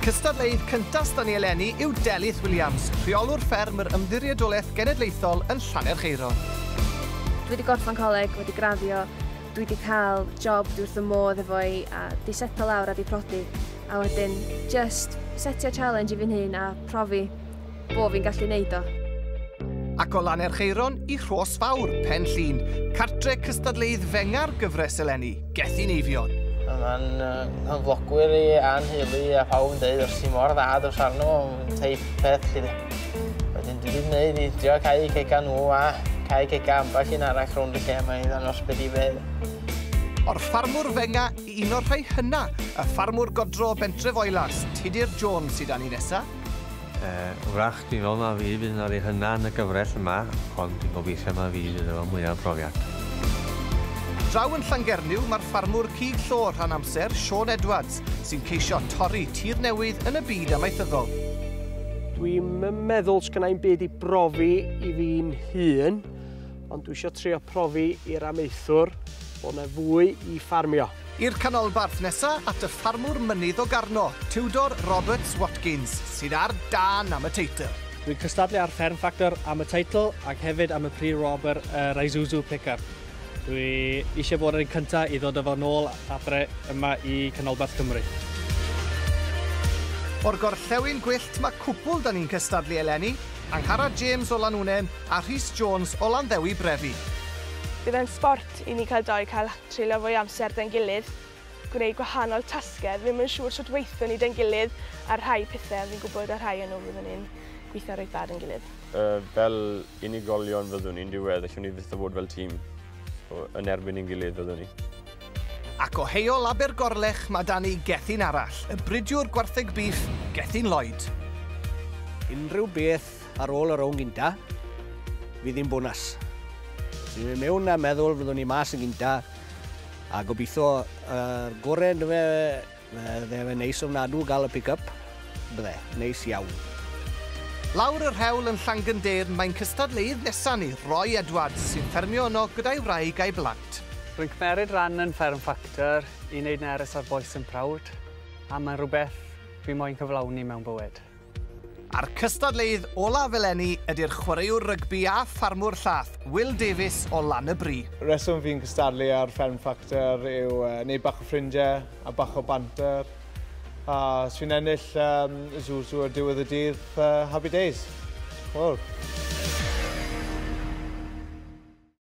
cystadleuedd cyntaf stan ni eleni yw Delyth Williams, rheolwr fferm yr ymddiriedolaeth genedlaethol yn Llanercheiron. Dwi wedi gorffen coleg, wedi graddio, dwi wedi cael job dwi wrth y modd efo'i a di setlo lawr a di prodi. A wedyn, just setio challenge i fi'n hyn a profi bo fi'n gallu neud o. Ac o Llanercheiron i Rhosfawr, Pen Llŷn, cartre cystadleuedd fenga'r gyfres eleni, Gethin Eifion. Mae'n hyflogwyr i anheulu a pawb yn dweud os ti mor dda dros arno, teip peth lli. Wedyn dwi wedi gwneud i drio cael cega nhw a cael cega ambell un arall rhwng y lle mae i ddangos beth i fedd. O'r ffarmwr fenga i un o'r rhai hynna, y ffarmwr godro Bentref Oelas, Tudur Jones sydd â ni nesa. Wrach, dwi'n meddwl na fi fydd ar ei hynna yn y gyfres yma, ond dwi'n gobeithio na fi fydd efo mwyaf profiad. Draw yn Llangernyw, mae'r ffarmwr cig llor rhan amser, Sean Edwards, sy'n ceisio torri tir newydd yn y byd amaethyddol. Dwi'n meddwl sgynnau'n byd i brofi i fi'n hun, ond dwi eisiau trio profi i'r amaethwr bod yna fwy i ffarmio. I'r canolbarth nesaf at y ffarmwr mynydd o Garno, Tudor Roberts Watkins, sydd ar dan am y teitl. Dwi'n cystadlu ar Fferm Factor am y teitl ac hefyd am y Prix Robert Isuzu Pickup. Dwi eisiau bod yn cyntaf i ddod efo nôl adre yma i canolbarth Cymru. O'r gorllewin gwyllt mae cwpl da ni'n cystadlu eleni, Anghara James o Lanwnen a Rhys Jones o Landdewi Brefi. Bydd e'n sport i ni cael cael treulio fwy amser da'n gilydd, gwneud gwahanol tasgau. Ddim yn siŵr sut weithio ni da'n gilydd ar rhai pethau, fi'n gwybod ar rhai nhw byddwn ni'n gweithio reit dda da'n gilydd. Fel unigolion fyddwn ni'n diwedd, allwn ni fyth o fod fel tîm. Yn erbyn i'n gilydd fyddwn ni. Ac o heol Abergorlech mae da ni Gethin arall, y bridiwr gwartheg beef, Gethin Lloyd. Unrhyw beth ar ôl y rown gynta, fydd hi'n bonus. Dwi'n mewn a meddwl fyddwn ni mas yn gynta, a gobeithio gorau fe neis ofnadw gael y pick-up, bydde, neis iawn. Lawr yr hewl yn Llangyndern, mae'n cystadleuedd nesaf ni, Roy Edwards, sy'n ffermio yno gyda'i wraig a'i blant. Rwy'n cymeryd ran yn Fferm Factor i wneud neres ar boes yn prawd, a mae'n rhywbeth dwi moyn cyflawni mewn bywyd. A'r cystadleuedd olaf eleni ydy'r chwaraewr rygbi a ffarmwr llath, Will Davies o Lanybri. Reswm fi'n cystadlu ar Fferm Factor yw wneud bach o ffrindiau a bach o banter. A os fi'n ennill Isuzu ar diwedd y dydd, happy days. Wel.